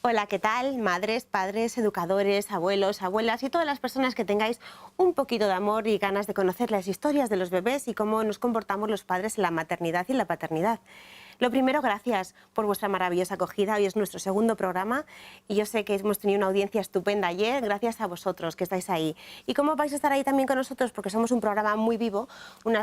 Hola, ¿qué tal? Madres, padres, educadores, abuelos, abuelas y todas las personas que tengáis un poquito de amor y ganas de conocer las historias de los bebés y cómo nos comportamos los padres en la maternidad y la paternidad. Lo primero, gracias por vuestra maravillosa acogida. Hoy es nuestro segundo programa y yo sé que hemos tenido una audiencia estupenda ayer, gracias a vosotros que estáis ahí. ¿Y cómo vais a estar ahí también con nosotros? Porque somos un programa muy vivo,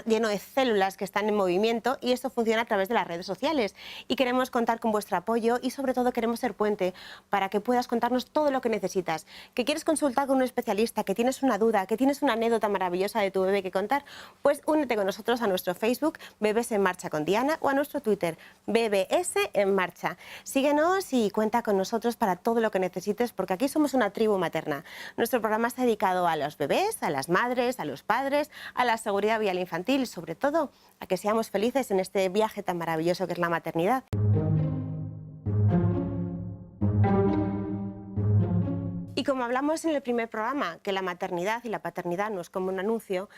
lleno de células que están en movimiento y esto funciona a través de las redes sociales. Y queremos contar con vuestro apoyo y sobre todo queremos ser puente para que puedas contarnos todo lo que necesitas. Que quieres consultar con un especialista, que tienes una duda, que tienes una anécdota maravillosa de tu bebé que contar, pues únete con nosotros a nuestro Facebook Bebés en Marcha con Diana o a nuestro Twitter BBS en Marcha. Síguenos y cuenta con nosotros para todo lo que necesites, porque aquí somos una tribu materna. Nuestro programa está dedicado a los bebés, a las madres, a los padres, a la seguridad vial infantil y sobre todo a que seamos felices en este viaje tan maravilloso que es la maternidad. Y como hablamos en el primer programa, que la maternidad y la paternidad no es como un anuncio,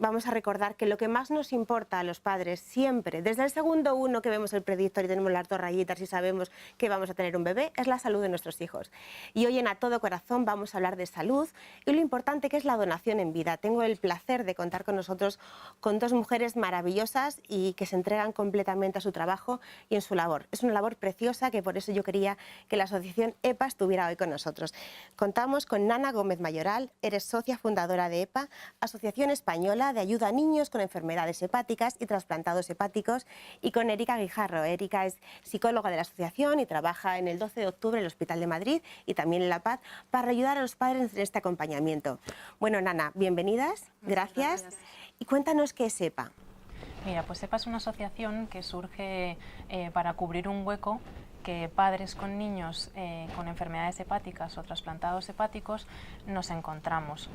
vamos a recordar que lo que más nos importa a los padres siempre, desde el segundo uno que vemos el predictor y tenemos las dos rayitas y sabemos que vamos a tener un bebé, es la salud de nuestros hijos. Y hoy en A Todo Corazón vamos a hablar de salud y lo importante que es la donación en vida. Tengo el placer de contar con nosotros con dos mujeres maravillosas y que se entregan completamente a su trabajo y en su labor. Es una labor preciosa que por eso yo quería que la asociación EPA estuviera hoy con nosotros. Contamos con Nana Gómez Mayoral, eres socia fundadora de EPA, Asociación Española de ayuda a niños con enfermedades hepáticas y trasplantados hepáticos, y con Erika Guijarro. Erika es psicóloga de la asociación y trabaja en el 12 de octubre en el Hospital de Madrid y también en La Paz para ayudar a los padres en este acompañamiento. Bueno, Nana, bienvenidas, gracias. Y cuéntanos qué es EPA. Mira, pues EPA es una asociación que surge para cubrir un hueco que padres con niños con enfermedades hepáticas o trasplantados hepáticos nos encontramos.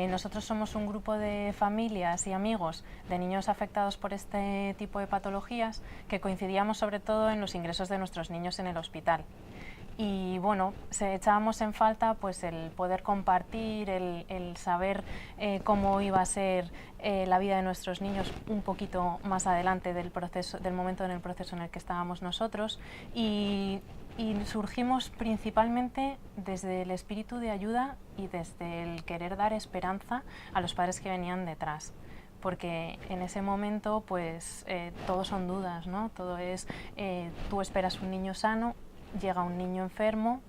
Nosotros somos un grupo de familias y amigos de niños afectados por este tipo de patologías que coincidíamos sobre todo en los ingresos de nuestros niños en el hospital. Y bueno, echábamos en falta pues el poder compartir, el saber cómo iba a ser la vida de nuestros niños un poquito más adelante del momento en el proceso en el que estábamos nosotros, y surgimos principalmente desde el espíritu de ayuda y desde el querer dar esperanza a los padres que venían detrás. Porque en ese momento pues todo son dudas, ¿no? Todo es, tú esperas un niño sano, llega un niño enfermo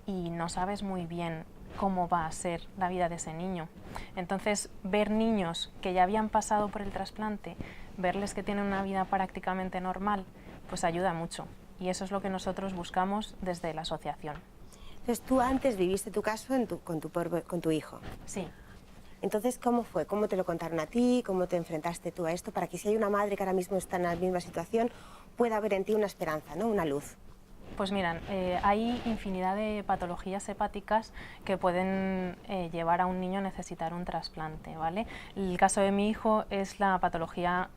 y no sabes muy bien cómo va a ser la vida de ese niño. Entonces, ver niños que ya habían pasado por el trasplante, verles que tienen una vida prácticamente normal, pues ayuda mucho. Y eso es lo que nosotros buscamos desde la asociación. Entonces, tú antes viviste tu caso con tu hijo. Sí. Entonces, ¿cómo fue? ¿Cómo te lo contaron a ti? ¿Cómo te enfrentaste tú a esto? Para que si hay una madre que ahora mismo está en la misma situación, pueda ver en ti una esperanza, ¿no? Una luz. Pues miran, hay infinidad de patologías hepáticas que pueden llevar a un niño a necesitar un trasplante, ¿vale? El caso de mi hijo es la patología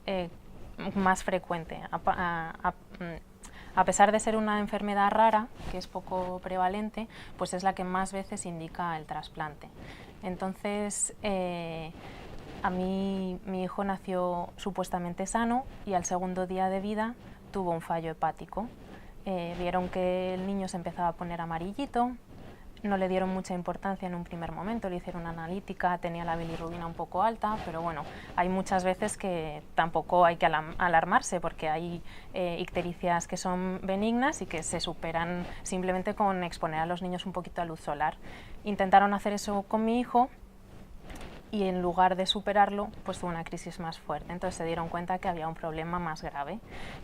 más frecuente. A pesar de ser una enfermedad rara, que es poco prevalente, pues es la que más veces indica el trasplante. Entonces, a mí mi hijo nació supuestamente sano y al segundo día de vida tuvo un fallo hepático. Vieron que el niño se empezaba a poner amarillito, no le dieron mucha importancia en un primer momento, le hicieron una analítica, tenía la bilirrubina un poco alta, pero bueno, hay muchas veces que tampoco hay que alarmarse porque hay ictericias que son benignas y que se superan simplemente con exponer a los niños un poquito a luz solar. Intentaron hacer eso con mi hijo y en lugar de superarlo, pues tuvo una crisis más fuerte. Entonces se dieron cuenta que había un problema más grave.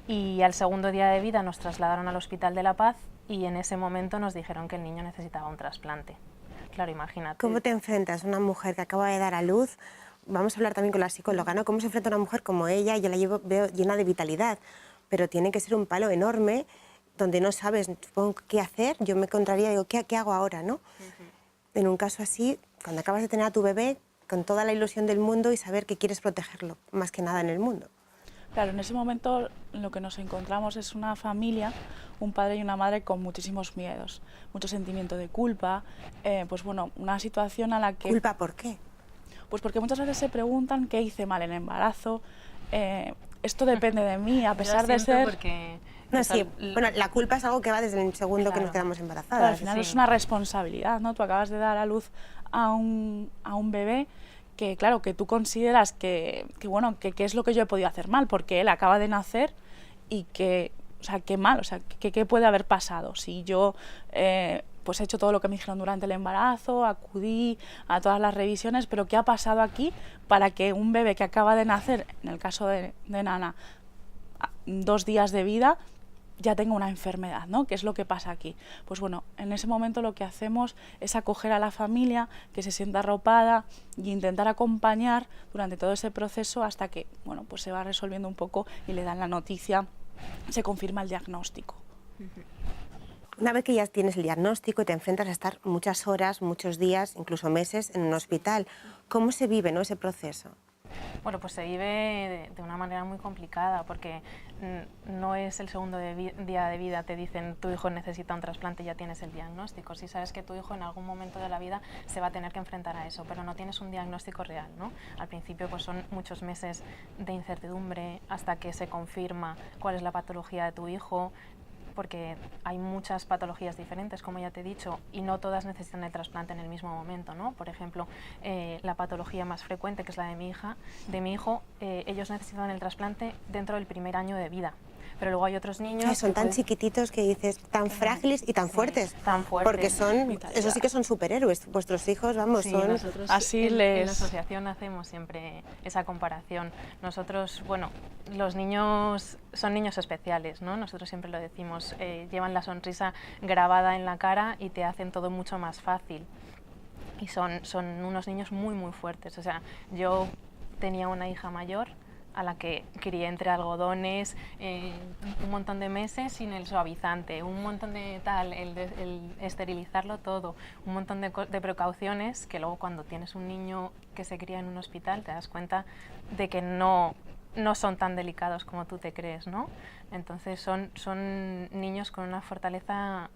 Y al segundo día de vida nos trasladaron al Hospital de La Paz y en ese momento nos dijeron que el niño necesitaba un trasplante. Claro, imagínate. ¿Cómo te enfrentas a una mujer que acaba de dar a luz? Vamos a hablar también con la psicóloga, ¿no? ¿Cómo se enfrenta a una mujer como ella? Yo la veo llena de vitalidad, pero tiene que ser un palo enorme donde no sabes qué hacer. Yo me encontraría, digo, ¿qué hago ahora, no? En un caso así, cuando acabas de tener a tu bebé, con toda la ilusión del mundo y saber que quieres protegerlo, más que nada en el mundo. Claro, en ese momento lo que nos encontramos es una familia, un padre y una madre con muchísimos miedos, mucho sentimiento de culpa, pues bueno, una situación a la que... ¿Culpa por qué? Pues porque muchas veces se preguntan qué hice mal en el embarazo, esto depende de mí, a pesar de ser... Porque No, Eso, sí, bueno, la culpa es algo que va desde el segundo que nos Claro. quedamos Claro, embarazadas. al final Sí. es una responsabilidad, ¿no? Tú acabas de dar a luz a un bebé que, claro, que tú consideras bueno, que es lo que yo he podido hacer mal, porque él acaba de nacer y que, o sea, qué mal, o sea, qué puede haber pasado si yo pues he hecho todo lo que me dijeron durante el embarazo, acudí a todas las revisiones, pero ¿qué ha pasado aquí para que un bebé que acaba de nacer, en el caso de Nana, 2 días de vida, ya tenga una enfermedad, ¿no? ¿Qué es lo que pasa aquí? Pues bueno, en ese momento lo que hacemos es acoger a la familia, que se sienta arropada y intentar acompañar durante todo ese proceso hasta que, bueno, pues se va resolviendo un poco y le dan la noticia, se confirma el diagnóstico. Una vez que ya tienes el diagnóstico y te enfrentas a estar muchas horas, muchos días, incluso meses en un hospital, ¿cómo se vive, no, ese proceso? Bueno, pues se vive de una manera muy complicada porque no es el segundo día de vida, te dicen tu hijo necesita un trasplante y ya tienes el diagnóstico. Sí sabes que tu hijo en algún momento de la vida se va a tener que enfrentar a eso, pero no tienes un diagnóstico real, ¿no? Al principio pues son muchos meses de incertidumbre hasta que se confirma cuál es la patología de tu hijo, porque hay muchas patologías diferentes, como ya te he dicho, y no todas necesitan el trasplante en el mismo momento, ¿no? Por ejemplo, la patología más frecuente, que es la de mi hija, de mi hijo, ellos necesitan el trasplante dentro del primer año de vida. Pero luego hay otros niños Ay, son que tan chiquititos que dices, tan frágiles y tan sí, fuertes. tan fuertes. Porque son, eso sí que son superhéroes. Vuestros hijos, vamos, Sí, son... nosotros Así en les- la asociación hacemos siempre esa comparación. Nosotros, bueno, los niños son niños especiales, ¿no? Nosotros siempre lo decimos, llevan la sonrisa grabada en la cara y te hacen todo mucho más fácil. Y son unos niños muy, muy fuertes. O sea, yo tenía una hija mayor a la que crié entre algodones, un montón de meses sin el suavizante, un montón de tal, el esterilizarlo todo, un montón de precauciones que luego cuando tienes un niño que se cría en un hospital te das cuenta de que no son tan delicados como tú te crees, ¿no? Entonces son niños con una fortaleza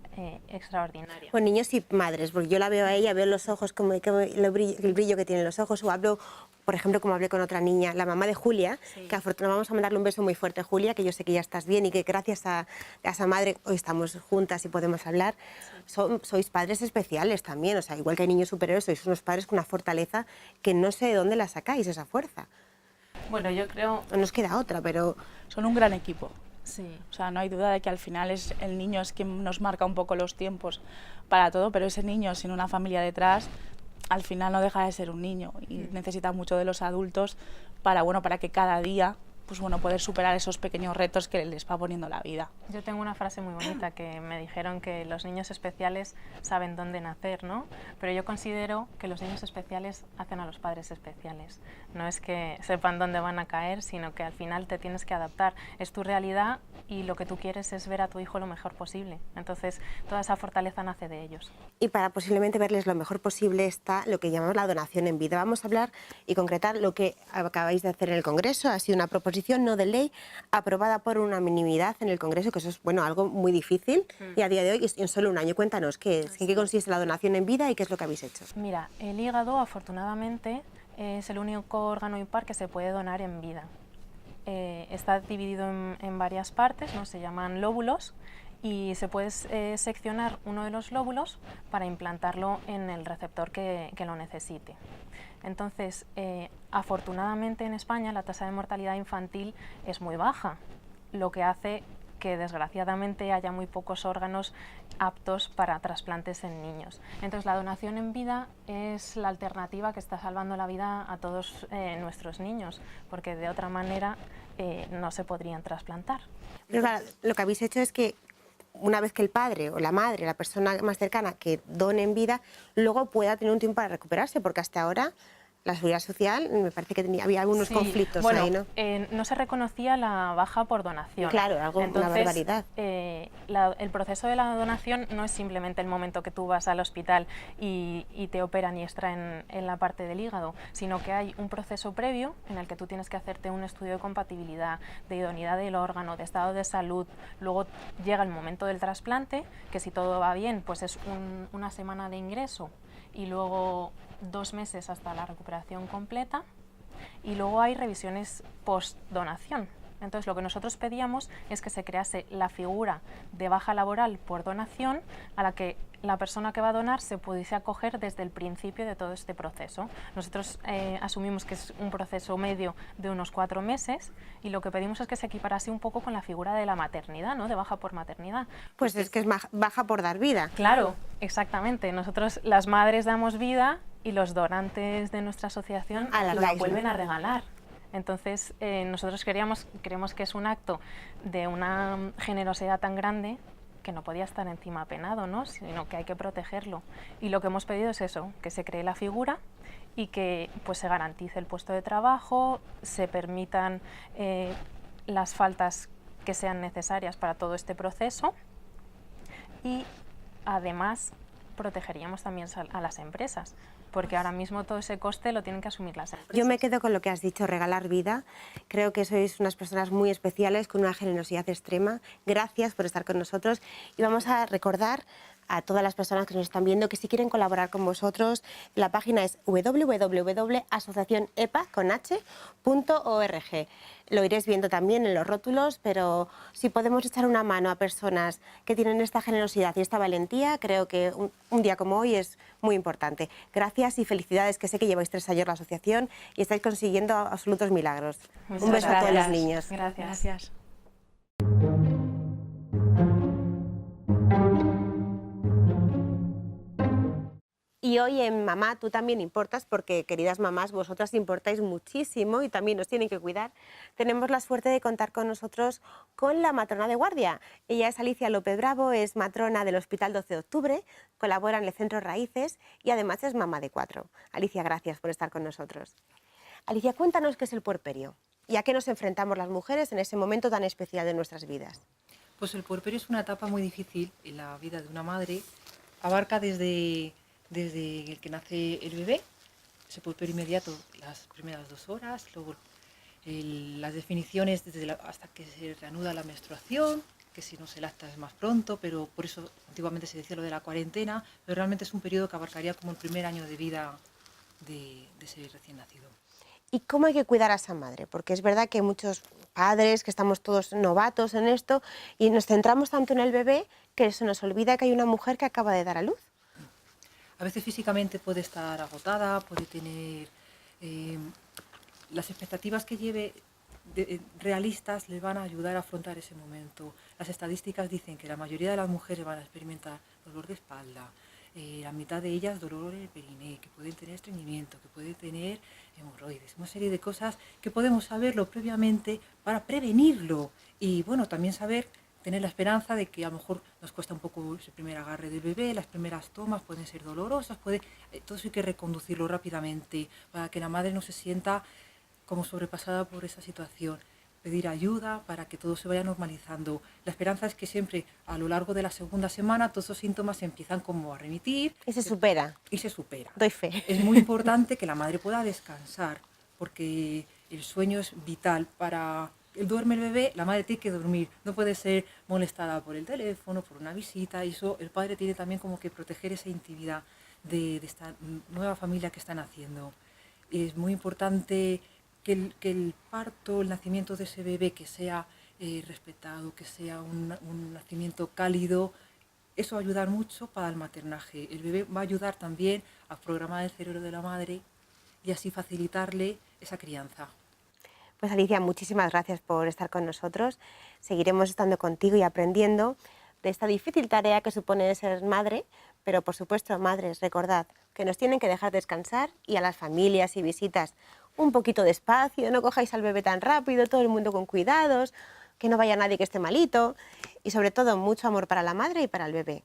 extraordinaria. Pues niños y madres, porque yo la veo a ella, veo los ojos, el brillo que tienen los ojos, o hablo, por ejemplo, como hablé con otra niña, la mamá de Julia, Sí. que afortunadamente vamos a mandarle un beso muy fuerte a Julia, que yo sé que ya estás bien y que gracias a esa madre hoy estamos juntas y podemos hablar. Sois padres especiales también, o sea, igual que hay niños superiores, sois unos padres con una fortaleza que no sé de dónde la sacáis, esa fuerza. Bueno, yo creo... No nos queda otra, pero... Son un gran equipo. Sí. O sea, no hay duda de que al final el niño es quien nos marca un poco los tiempos para todo, pero ese niño sin una familia detrás, al final no deja de ser un niño y necesita mucho de los adultos para que cada día pues bueno, poder superar esos pequeños retos que les va poniendo la vida. Yo tengo una frase muy bonita que me dijeron que los niños especiales saben dónde nacer, ¿no? Pero yo considero que los niños especiales hacen a los padres especiales. No es que sepan dónde van a caer, sino que al final te tienes que adaptar. Es tu realidad y lo que tú quieres es ver a tu hijo lo mejor posible. Entonces, toda esa fortaleza nace de ellos. Y para posiblemente verles lo mejor posible está lo que llamamos la donación en vida. Vamos a hablar y concretar lo que acabáis de hacer en el Congreso. Ha sido una proposición no de ley aprobada por unanimidad en el Congreso, que eso es bueno, algo muy difícil y a día de hoy en solo un año. Cuéntanos qué es, en qué consiste la donación en vida y qué es lo que habéis hecho. Mira, el hígado afortunadamente es el único órgano impar que se puede donar en vida. Está dividido en varias partes, ¿no? Se llaman lóbulos, y se puede seccionar uno de los lóbulos para implantarlo en el receptor que lo necesite. Entonces, afortunadamente en España la tasa de mortalidad infantil es muy baja, lo que hace que desgraciadamente haya muy pocos órganos aptos para trasplantes en niños. Entonces la donación en vida es la alternativa que está salvando la vida a todos nuestros niños, porque de otra manera no se podrían trasplantar. Pero claro, lo que habéis hecho es que una vez que el padre o la madre, la persona más cercana que done en vida, luego pueda tener un tiempo para recuperarse, porque hasta ahora la Seguridad Social me parece que había algunos conflictos bueno, ahí, ¿no? No se reconocía la baja por donación. Claro, algo, entonces, una barbaridad. El proceso de la donación no es simplemente el momento que tú vas al hospital y te operan y extraen en la parte del hígado, sino que hay un proceso previo en el que tú tienes que hacerte un estudio de compatibilidad, de idoneidad del órgano, de estado de salud. Luego llega el momento del trasplante, que si todo va bien, pues es una semana de ingreso y luego 2 meses hasta la recuperación completa, y luego hay revisiones post-donación, Entonces lo que nosotros pedíamos es que se crease la figura de baja laboral por donación a la que la persona que va a donar se pudiese acoger desde el principio de todo este proceso. Nosotros asumimos que es un proceso medio de unos 4 meses y lo que pedimos es que se equiparase un poco con la figura de la maternidad, ¿no? De baja por maternidad. Pues es que es baja por dar vida. Claro, exactamente. Nosotros las madres damos vida y los donantes de nuestra asociación la vuelven a regalar. Entonces nosotros creemos que es un acto de una generosidad tan grande que no podía estar encima penado, ¿no? Sino que hay que protegerlo. Y lo que hemos pedido es eso, que se cree la figura y que pues, se garantice el puesto de trabajo, se permitan las faltas que sean necesarias para todo este proceso y además protegeríamos también a las empresas, porque ahora mismo todo ese coste lo tienen que asumir las empresas. Yo me quedo con lo que has dicho, regalar vida. Creo que sois unas personas muy especiales, con una generosidad extrema. Gracias por estar con nosotros y vamos a recordar a todas las personas que nos están viendo que si quieren colaborar con vosotros, la página es www.asociacionepa.org. Lo iréis viendo también en los rótulos, pero si podemos echar una mano a personas que tienen esta generosidad y esta valentía, creo que un día como hoy es muy importante. Gracias y felicidades, que sé que lleváis 3 años la asociación y estáis consiguiendo absolutos milagros. Un beso a todos los niños. Gracias. Y hoy en Mamá tú también importas, porque queridas mamás, vosotras importáis muchísimo y también nos tienen que cuidar. Tenemos la suerte de contar con nosotros con la matrona de guardia. Ella es Alicia López Bravo, es matrona del Hospital 12 de Octubre, colabora en el Centro Raíces y además es mamá de 4. Alicia, gracias por estar con nosotros. Alicia, cuéntanos qué es el puerperio y a qué nos enfrentamos las mujeres en ese momento tan especial de nuestras vidas. Pues el puerperio es una etapa muy difícil en la vida de una madre. Abarca desde el que nace el bebé, ese puerperio inmediato, las primeras 2 horas, luego las definiciones hasta que se reanuda la menstruación, que si no se lacta es más pronto, pero por eso antiguamente se decía lo de la cuarentena, pero realmente es un periodo que abarcaría como el primer año de vida de ese recién nacido. ¿Y cómo hay que cuidar a esa madre? Porque es verdad que hay muchos padres que estamos todos novatos en esto y nos centramos tanto en el bebé que se nos olvida que hay una mujer que acaba de dar a luz. A veces físicamente puede estar agotada, puede tener las expectativas que lleve realistas le van a ayudar a afrontar ese momento. Las estadísticas dicen que la mayoría de las mujeres van a experimentar dolor de espalda, la mitad de ellas dolor en el periné, que pueden tener estreñimiento, que pueden tener hemorroides, una serie de cosas que podemos saberlo previamente para prevenirlo y bueno, también tener la esperanza de que a lo mejor nos cuesta un poco ese primer agarre del bebé, las primeras tomas pueden ser dolorosas, todo eso hay que reconducirlo rápidamente para que la madre no se sienta como sobrepasada por esa situación. Pedir ayuda para que todo se vaya normalizando. La esperanza es que siempre a lo largo de la segunda semana todos esos síntomas empiezan como a remitir. Y se supera. Y se supera. Doy fe. Es muy importante que la madre pueda descansar porque el sueño es vital para... Duerme el bebé, la madre tiene que dormir, no puede ser molestada por el teléfono, por una visita, y eso el padre tiene también como que proteger esa intimidad de esta nueva familia que están haciendo. Es muy importante que el parto, el nacimiento de ese bebé, que sea respetado, que sea un nacimiento cálido, eso va a ayudar mucho para el maternaje. El bebé va a ayudar también a programar el cerebro de la madre y así facilitarle esa crianza. Pues Alicia, muchísimas gracias por estar con nosotros. Seguiremos estando contigo y aprendiendo de esta difícil tarea que supone ser madre, pero por supuesto, madres, recordad que nos tienen que dejar descansar y a las familias y visitas un poquito despacio, no cojáis al bebé tan rápido, todo el mundo con cuidados, que no vaya nadie que esté malito y sobre todo mucho amor para la madre y para el bebé.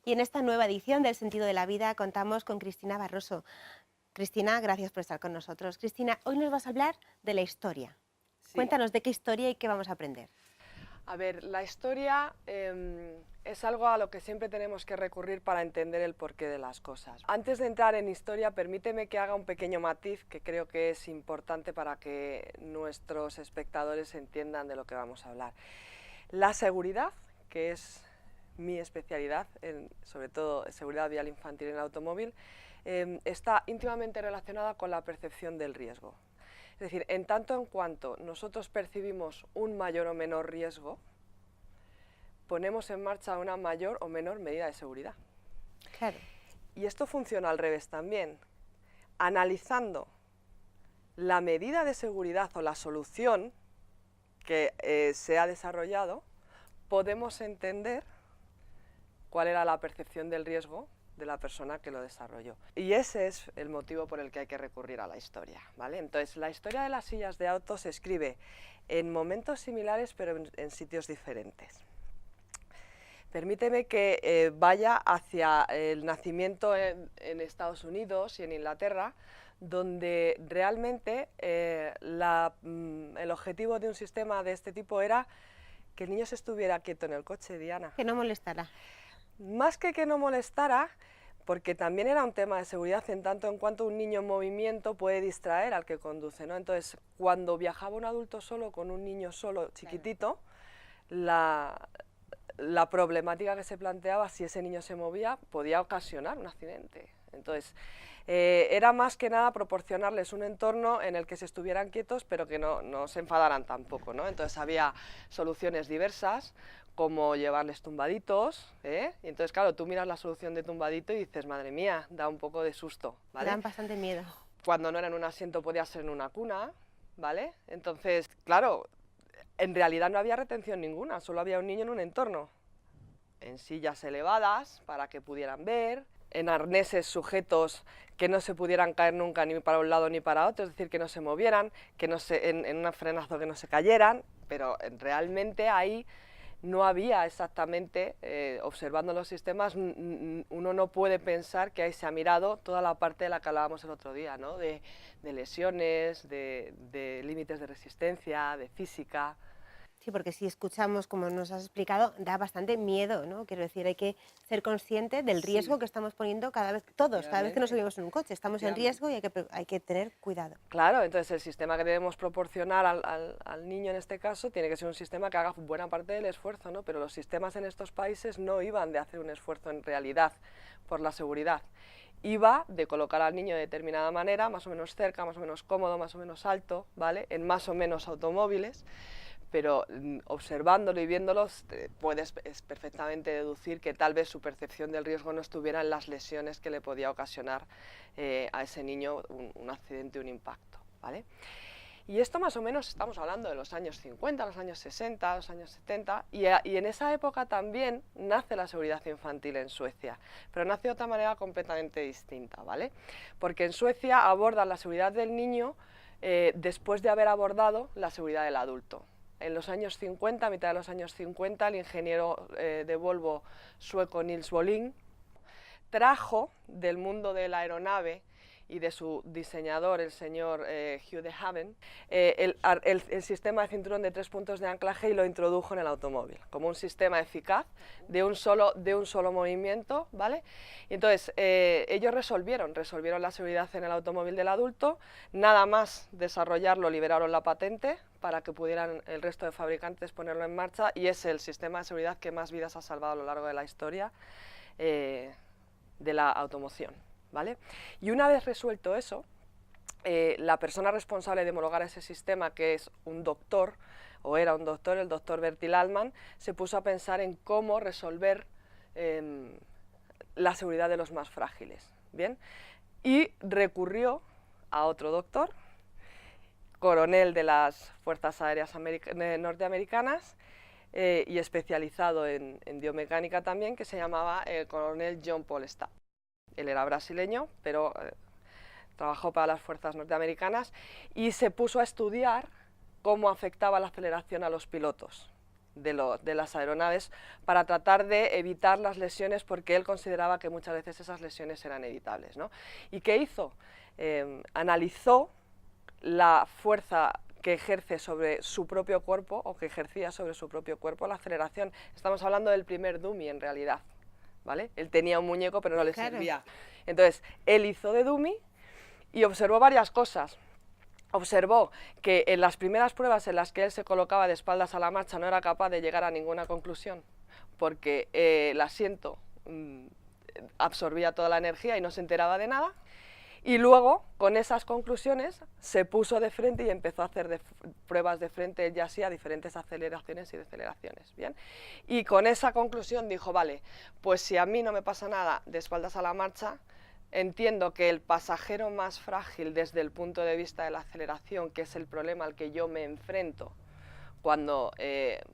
Y en esta nueva edición del Sentido de la Vida contamos con Cristina Barroso. Cristina, gracias por estar con nosotros. Cristina, hoy nos vas a hablar de la historia. Sí. Cuéntanos de qué historia y qué vamos a aprender. A ver, la historia es algo a lo que siempre tenemos que recurrir para entender el porqué de las cosas. Antes de entrar en historia, permíteme que haga un pequeño matiz que creo que es importante para que nuestros espectadores entiendan de lo que vamos a hablar. La seguridad, que es mi especialidad, sobre todo seguridad vial infantil en el automóvil, está íntimamente relacionada con la percepción del riesgo. Es decir, en tanto en cuanto nosotros percibimos un mayor o menor riesgo, ponemos en marcha una mayor o menor medida de seguridad. Claro. Y esto funciona al revés también. Analizando la medida de seguridad o la solución que se ha desarrollado, podemos entender cuál era la percepción del riesgo de la persona que lo desarrolló. Y ese es el motivo por el que hay que recurrir a la historia, ¿vale? Entonces, la historia de las sillas de auto se escribe en momentos similares, pero en sitios diferentes. Permíteme que vaya hacia el nacimiento en Estados Unidos y en Inglaterra, donde realmente el objetivo de un sistema de este tipo era que el niño se estuviera quieto en el coche, Diana. Que no molestara. Más que no molestara, porque también era un tema de seguridad en tanto en cuanto un niño en movimiento puede distraer al que conduce, ¿no? Entonces, cuando viajaba un adulto solo con un niño solo chiquitito, la problemática que se planteaba, si ese niño se movía, podía ocasionar un accidente. Entonces, era más que nada proporcionarles un entorno en el que se estuvieran quietos, pero que no se enfadaran tampoco, ¿no? Entonces, había soluciones diversas, como llevarles tumbaditos, ¿eh? Y entonces, claro, tú miras la solución de tumbadito y dices, madre mía, da un poco de susto, ¿vale? Dan bastante miedo. Cuando no era en un asiento podía ser en una cuna, ¿vale? Entonces, claro, en realidad no había retención ninguna, solo había un niño en un entorno, en sillas elevadas para que pudieran ver, en arneses sujetos que no se pudieran caer nunca ni para un lado ni para otro, es decir, que no se movieran, que no se, en un frenazo que no se cayeran, pero realmente ahí no había exactamente, observando los sistemas, uno no puede pensar que ahí se ha mirado toda la parte de la que hablábamos el otro día, ¿no? de lesiones, de límites de resistencia, de física. Sí, porque si escuchamos, como nos has explicado, da bastante miedo, ¿no? Quiero decir, hay que ser consciente del riesgo que estamos poniendo cada vez que nos subimos en un coche. Estamos en riesgo y hay que tener cuidado. Claro, entonces el sistema que debemos proporcionar al niño en este caso tiene que ser un sistema que haga buena parte del esfuerzo, ¿no? Pero los sistemas en estos países no iban de hacer un esfuerzo en realidad por la seguridad. Iba de colocar al niño de determinada manera, más o menos cerca, más o menos cómodo, más o menos alto, ¿vale? En más o menos automóviles, pero observándolo y viéndolos puedes perfectamente deducir que tal vez su percepción del riesgo no estuviera en las lesiones que le podía ocasionar a ese niño un accidente, un impacto, ¿vale? Y esto más o menos estamos hablando de los años 50, los años 60, los años 70, y en esa época también nace la seguridad infantil en Suecia, pero nace de otra manera completamente distinta, ¿vale? Porque en Suecia abordan la seguridad del niño después de haber abordado la seguridad del adulto. En los años 50, a mitad de los años 50, el ingeniero de Volvo sueco Nils Bohlin trajo del mundo de la aeronave y de su diseñador, el señor Hugh de Haven, el sistema de cinturón de 3 puntos de anclaje y lo introdujo en el automóvil, como un sistema eficaz de un solo movimiento, ¿vale? Y entonces, ellos resolvieron la seguridad en el automóvil del adulto, nada más desarrollarlo, liberaron la patente para que pudieran el resto de fabricantes ponerlo en marcha, y es el sistema de seguridad que más vidas ha salvado a lo largo de la historia de la automoción, ¿vale? Y una vez resuelto eso, la persona responsable de homologar ese sistema, que es un doctor, o era un doctor, el doctor Bertil Altman, se puso a pensar en cómo resolver la seguridad de los más frágiles, ¿bien? Y recurrió a otro doctor, coronel de las Fuerzas Aéreas norteamericanas y especializado en biomecánica también, que se llamaba el coronel John Paul Stapp. Él era brasileño, pero trabajó para las fuerzas norteamericanas y se puso a estudiar cómo afectaba la aceleración a los pilotos de las aeronaves para tratar de evitar las lesiones, porque él consideraba que muchas veces esas lesiones eran evitables, ¿no? ¿Y qué hizo? Analizó la fuerza que ejerce sobre su propio cuerpo, o que ejercía sobre su propio cuerpo, la aceleración. Estamos hablando del primer dummy en realidad, ¿vale? Él tenía un muñeco pero no le servía. Entonces, él hizo de dummy y observó varias cosas. Observó que en las primeras pruebas en las que él se colocaba de espaldas a la marcha no era capaz de llegar a ninguna conclusión, porque el asiento absorbía toda la energía y no se enteraba de nada. Y luego, con esas conclusiones, se puso de frente y empezó a hacer pruebas de frente ya así a diferentes aceleraciones y deceleraciones, ¿bien? Y con esa conclusión dijo, vale, pues si a mí no me pasa nada de espaldas a la marcha, entiendo que el pasajero más frágil desde el punto de vista de la aceleración, que es el problema al que yo me enfrento cuando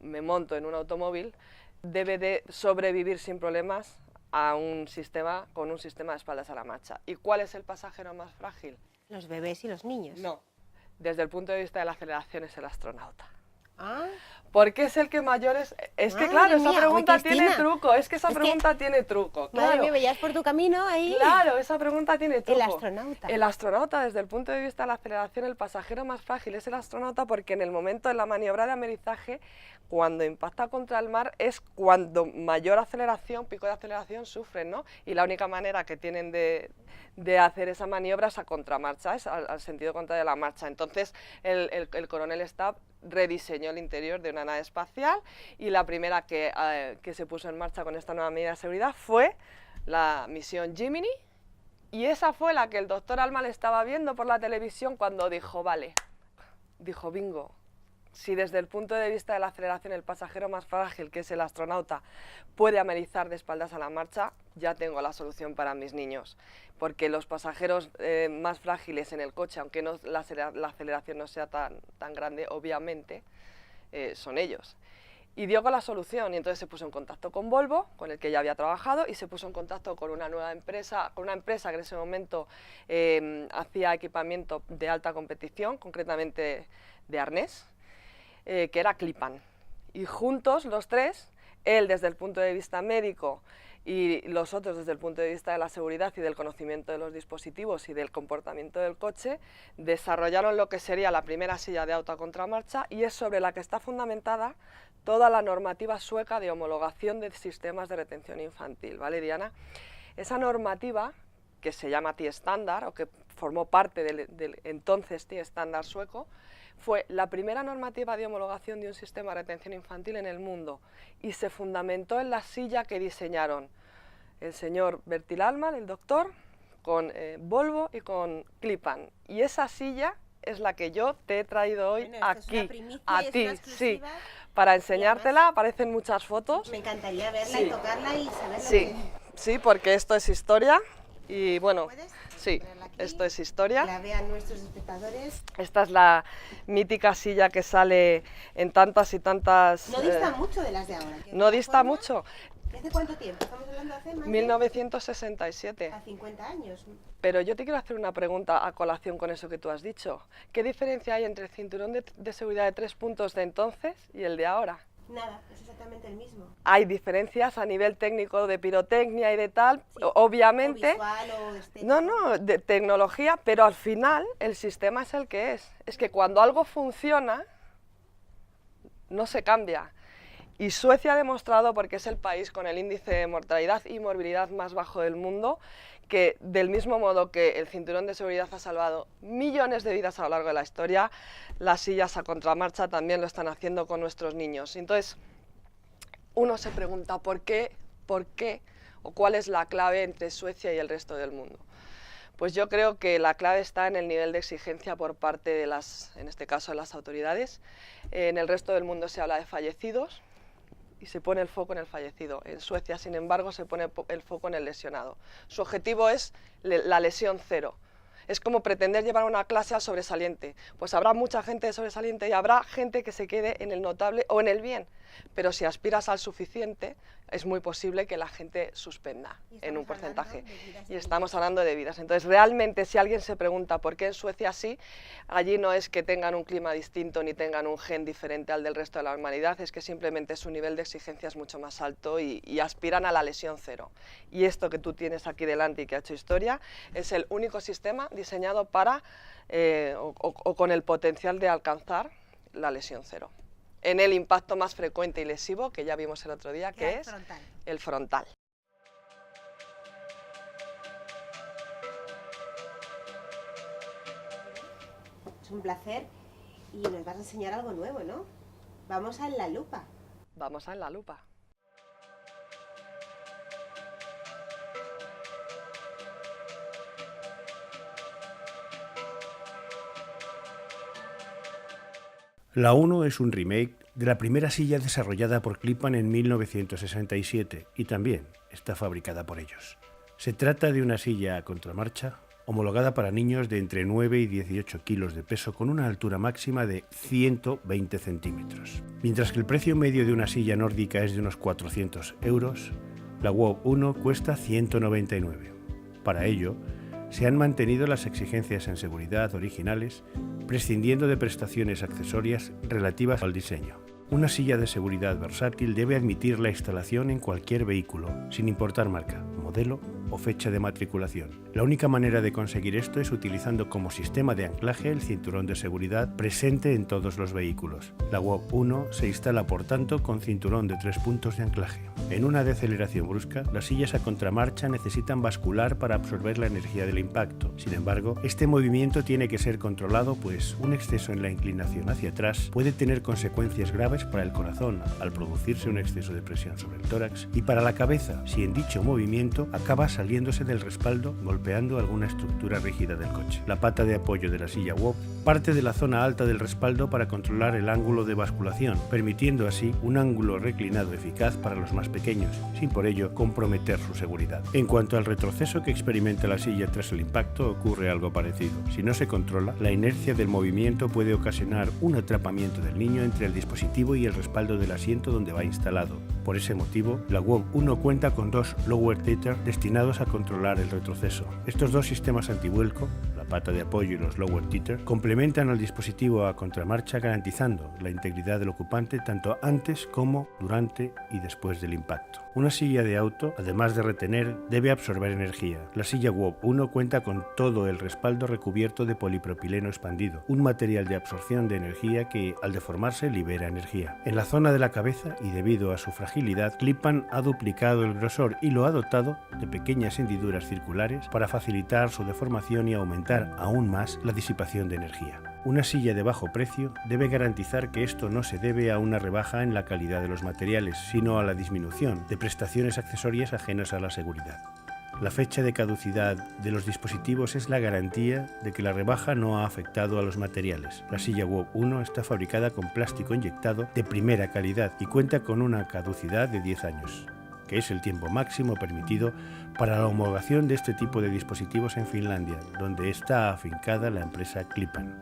me monto en un automóvil, debe de sobrevivir sin problemas a un sistema con un sistema de espaldas a la marcha. ¿Y cuál es el pasajero más frágil? Los bebés y los niños. No, desde el punto de vista de la aceleración es el astronauta. Ah, Porque es el que mayores... Es que Madre claro, esa mía, pregunta uy, tiene Cristina. truco, es que esa Es que- pregunta tiene truco. madre Claro. mía, veías por tu camino ahí. Claro, esa pregunta tiene truco. El astronauta. El astronauta, desde el punto de vista de la aceleración, el pasajero más frágil es el astronauta porque en el momento de la maniobra de amerizaje, cuando impacta contra el mar, es cuando mayor aceleración, pico de aceleración, sufren, ¿no? Y la única manera que tienen de hacer esa maniobra es a contramarcha, es al sentido contrario de la marcha. Entonces, el coronel Stab rediseñó el interior de una nave espacial y la primera que se puso en marcha con esta nueva medida de seguridad fue la misión Gemini, y esa fue la que el doctor Allman estaba viendo por la televisión cuando dijo, vale, dijo, bingo, si desde el punto de vista de la aceleración el pasajero más frágil, que es el astronauta, puede amerizar de espaldas a la marcha, ya tengo la solución para mis niños. Porque los pasajeros más frágiles en el coche, aunque no, la aceleración no sea tan grande, obviamente, son ellos. Y dio con la solución, y entonces se puso en contacto con Volvo, con el que ya había trabajado, y se puso en contacto con una nueva empresa, con una empresa que en ese momento hacía equipamiento de alta competición, concretamente de arnés, que era Clipan. Y juntos, los tres, él desde el punto de vista médico y los otros desde el punto de vista de la seguridad y del conocimiento de los dispositivos y del comportamiento del coche, desarrollaron lo que sería la primera silla de auto a contramarcha, y es sobre la que está fundamentada toda la normativa sueca de homologación de sistemas de retención infantil, ¿vale, Diana? Esa normativa, que se llama T-Standard, o que formó parte del entonces T-Standard sueco, fue la primera normativa de homologación de un sistema de retención infantil en el mundo, y se fundamentó en la silla que diseñaron el señor Bertil Allman, el doctor, con Volvo y con Clipan. Y esa silla es la que yo te he traído hoy Bueno, esto es aquí, una primicia, a es ti, una sí, exclusiva. para enseñártela. Aparecen muchas fotos. Me encantaría verla Sí. y tocarla y saber Sí, lo sí, porque esto es historia y bueno, ¿Puedes sí, ponerla aquí? esto es que historia. la vean nuestros espectadores. Esta es la mítica silla que sale en tantas y tantas... No dista mucho de las de ahora. que no de dista forma- mucho. ¿Hace cuánto tiempo? Estamos hablando hace más de 1967. a 50 años. Pero yo te quiero hacer una pregunta a colación con eso que tú has dicho. ¿Qué diferencia hay entre el cinturón de seguridad de 3 puntos de entonces y el de ahora? Nada, es exactamente el mismo. Hay diferencias a nivel técnico de pirotecnia y de tal, Sí. obviamente. O visual o estético. No, de tecnología, pero al final el sistema es el que es. Es que cuando algo funciona, no se cambia. Y Suecia ha demostrado, porque es el país con el índice de mortalidad y morbilidad más bajo del mundo, que del mismo modo que el cinturón de seguridad ha salvado millones de vidas a lo largo de la historia, las sillas a contramarcha también lo están haciendo con nuestros niños. Entonces, uno se pregunta ¿por qué o cuál es la clave entre Suecia y el resto del mundo? Pues yo creo que la clave está en el nivel de exigencia por parte de en este caso, de las autoridades. En el resto del mundo se habla de fallecidos y se pone el foco en el fallecido. En Suecia, sin embargo, se pone el foco en el lesionado. Su objetivo es la lesión cero. Es como pretender llevar una clase al sobresaliente. Pues habrá mucha gente de sobresaliente y habrá gente que se quede en el notable o en el bien. Pero si aspiras al suficiente, es muy posible que la gente suspenda en un porcentaje. Y estamos hablando de vidas. Entonces, realmente, si alguien se pregunta por qué en Suecia sí, allí no es que tengan un clima distinto ni tengan un gen diferente al del resto de la humanidad, es que simplemente su nivel de exigencia es mucho más alto y aspiran a la lesión cero. Y esto que tú tienes aquí delante y que ha hecho historia, es el único sistema diseñado para, o con el potencial de alcanzar la lesión cero. En el impacto más frecuente y lesivo, que ya vimos el otro día, que es frontal. el frontal. Es un placer y nos vas a enseñar algo nuevo, ¿no? Vamos a la lupa. Vamos a la lupa. La 1 es un remake de la primera silla desarrollada por Klippan en 1967 y también está fabricada por ellos. Se trata de una silla a contramarcha homologada para niños de entre 9 y 18 kilos de peso con una altura máxima de 120 centímetros. Mientras que el precio medio de una silla nórdica es de unos 400 euros, la WOW 1 cuesta 199. Para ello, se han mantenido las exigencias en seguridad originales, prescindiendo de prestaciones accesorias relativas al diseño. Una silla de seguridad versátil debe admitir la instalación en cualquier vehículo, sin importar marca, modelo o fecha de matriculación. La única manera de conseguir esto es utilizando como sistema de anclaje el cinturón de seguridad presente en todos los vehículos. La WOW 1 se instala por tanto con cinturón de 3 puntos de anclaje. En una deceleración brusca, las sillas a contramarcha necesitan bascular para absorber la energía del impacto. Sin embargo, este movimiento tiene que ser controlado, pues un exceso en la inclinación hacia atrás puede tener consecuencias graves para el corazón al producirse un exceso de presión sobre el tórax y para la cabeza si en dicho movimiento acaba saliéndose del respaldo golpeando alguna estructura rígida del coche. La pata de apoyo de la silla WOW parte de la zona alta del respaldo para controlar el ángulo de basculación, permitiendo así un ángulo reclinado eficaz para los más pequeños, sin por ello comprometer su seguridad. En cuanto al retroceso que experimenta la silla tras el impacto, ocurre algo parecido. Si no se controla, la inercia del movimiento puede ocasionar un atrapamiento del niño entre el dispositivo y el respaldo del asiento donde va instalado. Por ese motivo, la WOW 1 cuenta con dos lower tether destinados a controlar el retroceso. Estos dos sistemas antivuelco, la pata de apoyo y los lower tether, complementan al dispositivo a contramarcha garantizando la integridad del ocupante tanto antes como durante y después del impacto. Una silla de auto, además de retener, debe absorber energía. La silla WOW 1 cuenta con todo el respaldo recubierto de polipropileno expandido, un material de absorción de energía que, al deformarse, libera energía. En la zona de la cabeza, y debido a su fragilidad, Klippan ha duplicado el grosor y lo ha dotado de pequeñas hendiduras circulares para facilitar su deformación y aumentar aún más la disipación de energía. Una silla de bajo precio debe garantizar que esto no se debe a una rebaja en la calidad de los materiales, sino a la disminución de prestaciones accesorias ajenas a la seguridad. La fecha de caducidad de los dispositivos es la garantía de que la rebaja no ha afectado a los materiales. La silla WOW 1 está fabricada con plástico inyectado de primera calidad y cuenta con una caducidad de 10 años, que es el tiempo máximo permitido para la homologación de este tipo de dispositivos en Finlandia, donde está afincada la empresa Klippan.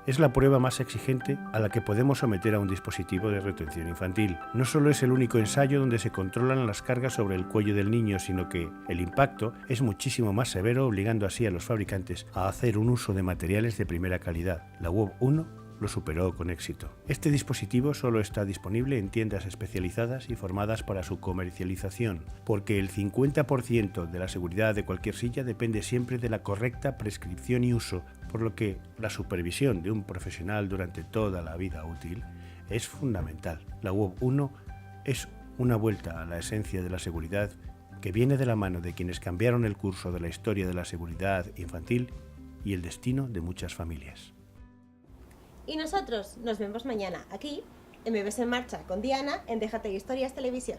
Es la prueba más exigente a la que podemos someter a un dispositivo de retención infantil. No solo es el único ensayo donde se controlan las cargas sobre el cuello del niño, sino que el impacto es muchísimo más severo, obligando así a los fabricantes a hacer un uso de materiales de primera calidad. La WOW 1 lo superó con éxito. Este dispositivo solo está disponible en tiendas especializadas y formadas para su comercialización, porque el 50% de la seguridad de cualquier silla depende siempre de la correcta prescripción y uso, por lo que la supervisión de un profesional durante toda la vida útil es fundamental. La WOW 1 es una vuelta a la esencia de la seguridad que viene de la mano de quienes cambiaron el curso de la historia de la seguridad infantil y el destino de muchas familias. Y nosotros nos vemos mañana aquí, en Bebés en Marcha con Diana, en Déjate Historias Televisión.